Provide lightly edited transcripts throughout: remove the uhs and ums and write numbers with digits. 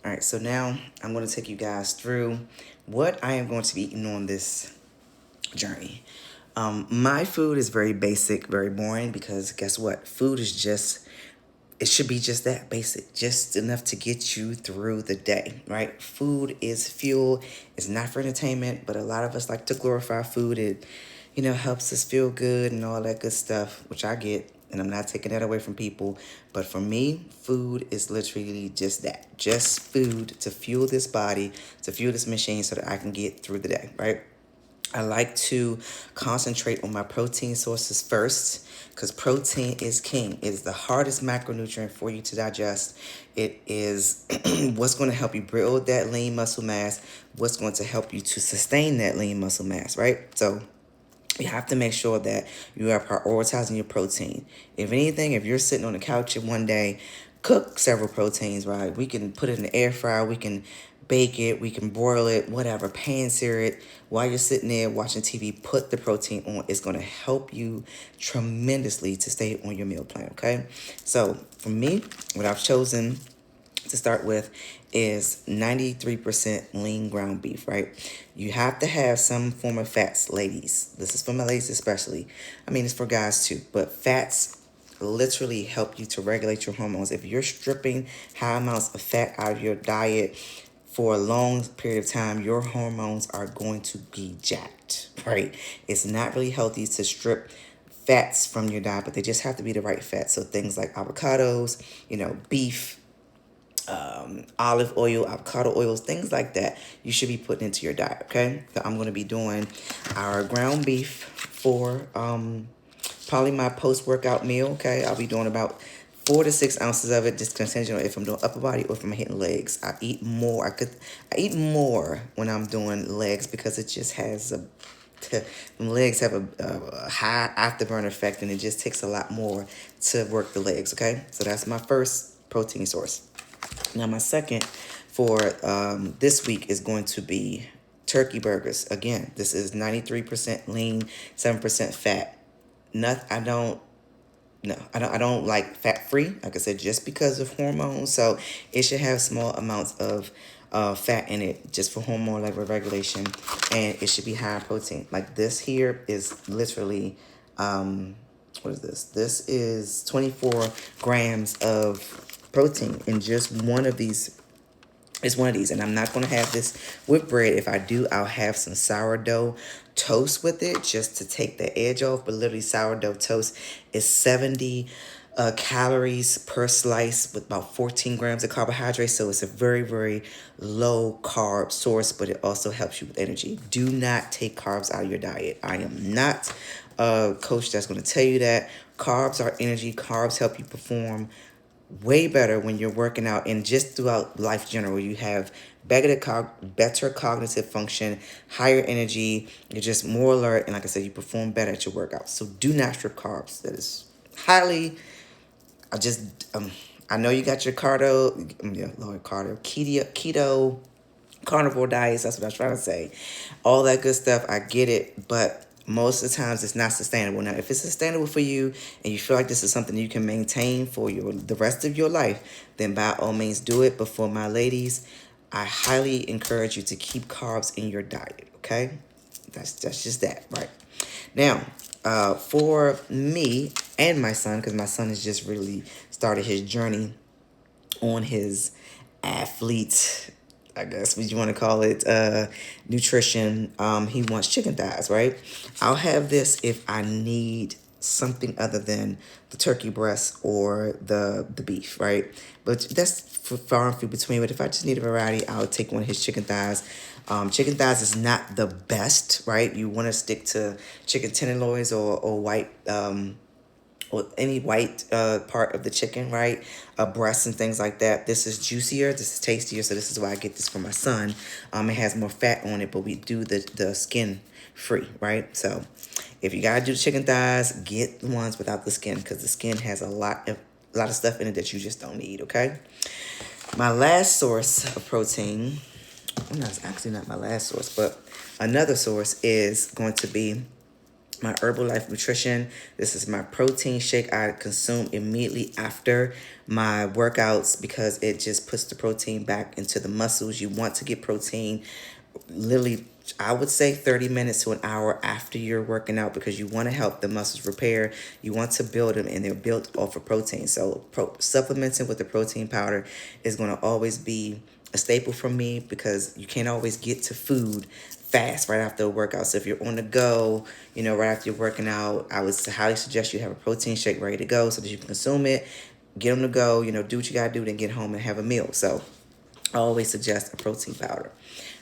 All right, so now I'm going to take you guys through what I am going to be eating on this journey. My food is very basic, very boring because guess what? Food is just, it should be just that basic, just enough to get you through the day, right? Food is fuel. It's not for entertainment, but a lot of us like to glorify food. It, helps us feel good and all that good stuff, which I get. And I'm not taking that away from people. But for me, food is literally just that. Just food to fuel this body, to fuel this machine so that I can get through the day, right? I like to concentrate on my protein sources first because protein is king. It is the hardest macronutrient for you to digest. It is what's going to help you build that lean muscle mass, what's going to help you to sustain that lean muscle mass, right? So you have to make sure that you are prioritizing your protein. If anything, if you're sitting on the couch in one day, cook several proteins, right? We can put it in the air fryer, we can bake it, we can broil it, whatever, pan sear it. While you're sitting there watching TV, put the protein on. It's going to help you tremendously to stay on your meal plan, okay? So for me, what I've chosen to start with is 93% lean ground beef, right? You have to have some form of fats, ladies. This is for my ladies especially. I mean, it's for guys too, but fats literally help you to regulate your hormones. If you're stripping high amounts of fat out of your diet for a long period of time, your hormones are going to be jacked, right? It's not really healthy to strip fats from your diet, but they just have to be the right fats. So things like avocados, beef, olive oil, avocado oils, things like that, you should be putting into your diet, okay? So I'm going to be doing our ground beef for probably my post-workout meal, okay? I'll be doing about 4 to 6 ounces of it, just contingent on if I'm doing upper body or if I'm hitting legs. I eat more. I eat more when I'm doing legs because it just has a legs have a high afterburn effect, and it just takes a lot more to work the legs, okay? So that's my first protein source. Now, my second for this week is going to be turkey burgers. Again, this is 93% lean, 7% fat. Not, I don't. No, I don't like fat free. Like I said, just because of hormones, so it should have small amounts of fat in it, just for hormone level regulation, and it should be high in protein. Like this here is literally, what is this? This is 24 grams of protein in just one of these. It's one of these, and I'm not going to have this with bread. If I do, I'll have some sourdough toast with it just to take the edge off. But literally, sourdough toast is 70 calories per slice with about 14 grams of carbohydrates. So it's a very, very low carb source, but it also helps you with energy. Do not take carbs out of your diet. I am not a coach that's going to tell you that. Carbs are energy. Carbs help you perform way better when you're working out, and just throughout life general. You have better cognitive function, higher energy, you're just more alert, and like I said, you perform better at your workouts. So do not strip carbs. That is highly, I just I know you got your keto carnivore diets, that's what I was trying to say. All that good stuff, I get it, but most of the times it's not sustainable. Now, if it's sustainable for you and you feel like this is something you can maintain for the rest of your life, then by all means do it. But for my ladies, I highly encourage you to keep carbs in your diet, okay? That's just that, right? Now, for me and my son, because my son has just really started his journey on his athlete, I guess what you want to call it, nutrition. He wants chicken thighs, right? I'll have this if I need something other than the turkey breast or the beef, right? But that's far and few between. But if I just need a variety, I'll take one of his chicken thighs. Chicken thighs is not the best, right? You want to stick to chicken tenderloins or white or any white part of the chicken, right? Breasts and things like that. This is juicier. This is tastier. So this is why I get this for my son. It has more fat on it, but we do the skin free, right? So if you gotta do chicken thighs, get the ones without the skin because the skin has a lot of stuff in it that you just don't need. Okay. My last source of protein. Well, no, it's actually not my last source, but another source is going to be my Herbalife Nutrition. This is my protein shake I consume immediately after my workouts because it just puts the protein back into the muscles. You want to get protein literally, I would say 30 minutes to an hour after you're working out because you want to help the muscles repair. You want to build them, and they're built off of protein. So supplementing with the protein powder is going to always be a staple for me because you can't always get to food fast right after a workout. So if you're on the go, right after you're working out, I would highly suggest you have a protein shake ready to go so that you can consume it, get them to go, do what you got to do, then get home and have a meal. So I always suggest a protein powder.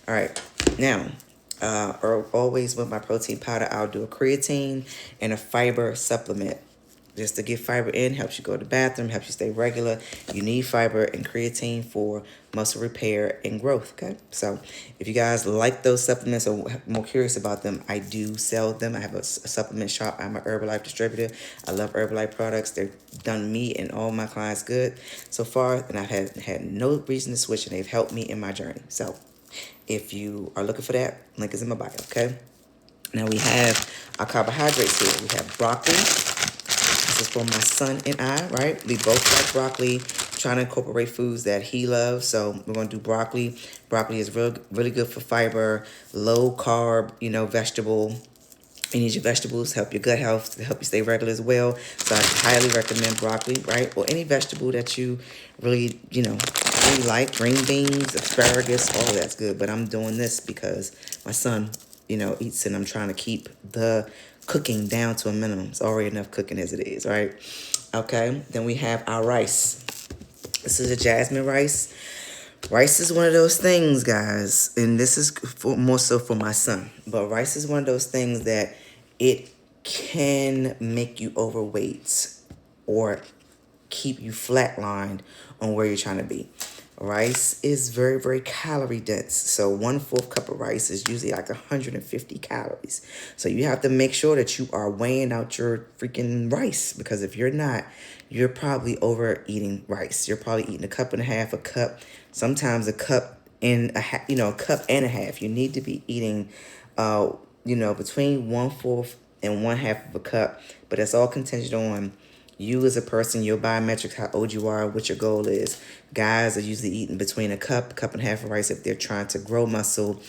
All right, now, or always with my protein powder, I'll do a creatine and a fiber supplement. Just to get fiber in, helps you go to the bathroom, helps you stay regular. You need fiber and creatine for muscle repair and growth, okay? So if you guys like those supplements or more curious about them, I do sell them. I have a supplement shop. I'm an Herbalife distributor. I love Herbalife products. They've done me and all my clients good so far, and I've had no reason to switch, and they've helped me in my journey. So if you are looking for that, link is in my bio, okay? Now we have our carbohydrates here. We have broccoli. This is for my son and I, right? We both like broccoli, trying to incorporate foods that he loves. So we're going to do broccoli. Broccoli is really good for fiber, low carb, vegetable. You need your vegetables to help your gut health, to help you stay regular as well. So I highly recommend broccoli, right? Or any vegetable that you really, really like. Green beans, asparagus, all of that's good. But I'm doing this because my son, eats it. I'm trying to keep the cooking down to a minimum. It's already enough cooking as it is, right? Okay, then we have our rice. This is a jasmine rice. Rice is one of those things, guys, and this is more so for my son. But rice is one of those things that it can make you overweight or keep you flatlined on where you're trying to be. Rice is very, very calorie dense. So 1/4 cup of rice is usually like 150 calories. So you have to make sure that you are weighing out your freaking rice, because if you're not, you're probably overeating rice. You're probably eating a cup and a half, a cup, sometimes a cup and a half, a cup and a half. You need to be eating, between 1/4 and 1/2 of a cup, but that's all contingent on you as a person, your biometrics, how old you are, what your goal is. Guys are usually eating between a cup and a half of rice if they're trying to grow muscle.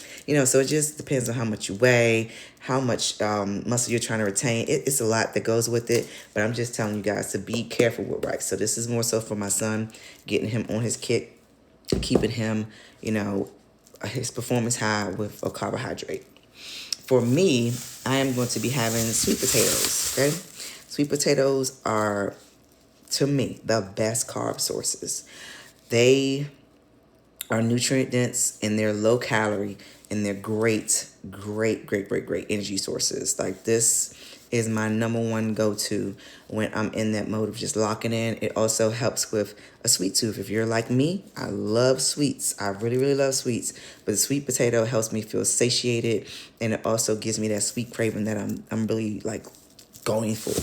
So it just depends on how much you weigh, how much muscle you're trying to retain. It's a lot that goes with it, but I'm just telling you guys to be careful with rice. So this is more so for my son, getting him on his kick, keeping him, his performance high with a carbohydrate. For me, I am going to be having sweet potatoes, okay? Sweet potatoes are, to me, the best carb sources. They are nutrient dense and they're low calorie and they're great energy sources. Like, this is my number one go-to when I'm in that mode of just locking in. It also helps with a sweet tooth. If you're like me, I love sweets. I really, really love sweets. But the sweet potato helps me feel satiated, and it also gives me that sweet craving that I'm really like going for.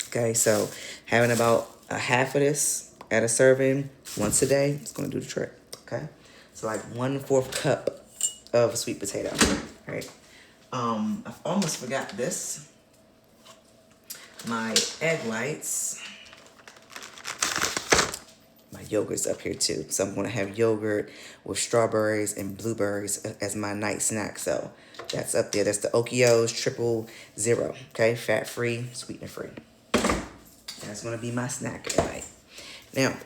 Okay, so having about a half of this at a serving once a day is going to do the trick. Okay, so like 1/4 cup of sweet potato. All right. I almost forgot this. My egg whites. My yogurt's up here too. So I'm going to have yogurt with strawberries and blueberries as my night snack. So that's up there. That's the Oikos 000. Okay, fat-free, sweetener-free. That's going to be my snack at night. Now,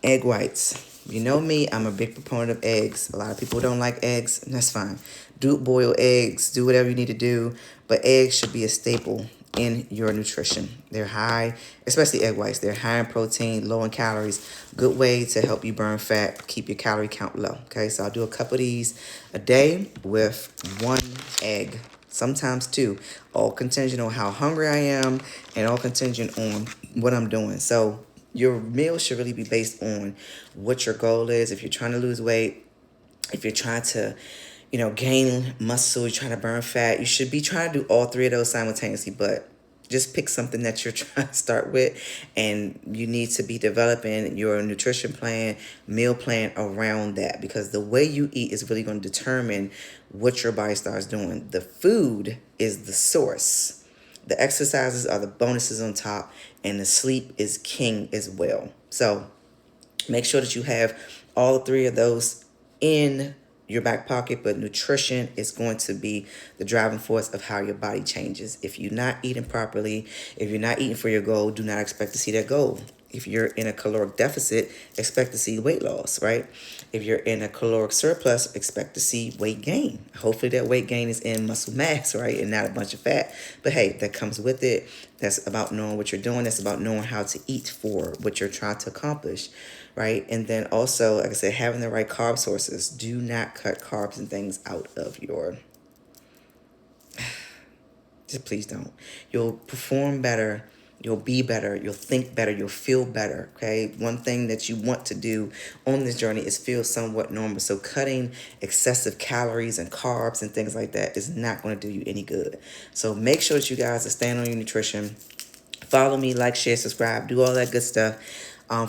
egg whites. You know me, I'm a big proponent of eggs. A lot of people don't like eggs, and that's fine. Do boil eggs, do whatever you need to do, but eggs should be a staple in your nutrition. They're high, especially egg whites, they're high in protein, low in calories. Good way to help you burn fat, keep your calorie count low. Okay, so I'll do a couple of these a day with 1 egg, sometimes 2, all contingent on how hungry I am and all contingent on what I'm doing. So your meal should really be based on what your goal is. If you're trying to lose weight, if you're trying to, gain muscle, you're trying to burn fat, you should be trying to do all 3 of those simultaneously. But Just pick something that you're trying to start with, and you need to be developing your nutrition plan, meal plan around that, because the way you eat is really going to determine what your body starts doing. The food is the source. The exercises are the bonuses on top, and the sleep is king as well. So make sure that you have all three of those in your back pocket, but nutrition is going to be the driving force of how your body changes. If you're not eating properly, if you're not eating for your goal, do not expect to see that goal. If you're in a caloric deficit, expect to see weight loss, right? If you're in a caloric surplus, expect to see weight gain. Hopefully that weight gain is in muscle mass, right? And not a bunch of fat. But hey, that comes with it. That's about knowing what you're doing. That's about knowing how to eat for what you're trying to accomplish, right? And then also, like I said, having the right carb sources. Do not cut carbs and things out of your... Just please don't. You'll perform better. You'll be better. You'll think better. You'll feel better, okay? One thing that you want to do on this journey is feel somewhat normal. So cutting excessive calories and carbs and things like that is not going to do you any good. So make sure that you guys are staying on your nutrition. Follow me, like, share, subscribe, do all that good stuff.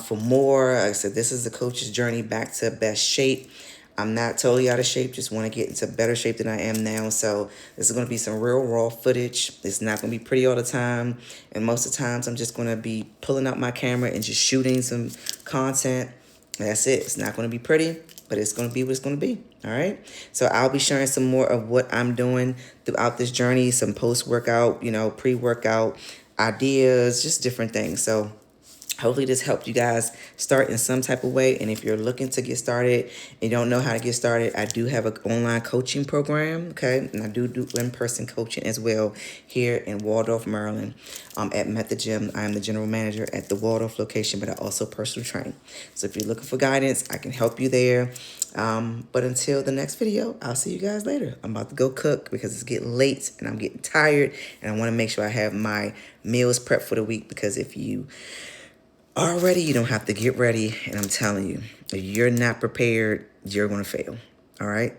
For more, like I said, this is the coach's journey back to best shape. I'm not totally out of shape, just want to get into better shape than I am now. So this is going to be some real raw footage. It's not going to be pretty all the time. And most of the times I'm just going to be pulling out my camera and just shooting some content. And that's it. It's not going to be pretty, but it's going to be what it's going to be. All right. So I'll be sharing some more of what I'm doing throughout this journey, some post-workout, pre-workout ideas, just different things. So hopefully this helped you guys start in some type of way. And if you're looking to get started and you don't know how to get started, I do have an online coaching program, okay? And I do in-person coaching as well here in Waldorf, Maryland, at Method Gym. I am the general manager at the Waldorf location, but I also personal train. So if you're looking for guidance, I can help you there. But until the next video, I'll see you guys later. I'm about to go cook because it's getting late and I'm getting tired. And I want to make sure I have my meals prepped for the week, because if you are ready, you don't have to get ready. And I'm telling you, if you're not prepared, you're going to fail. All right?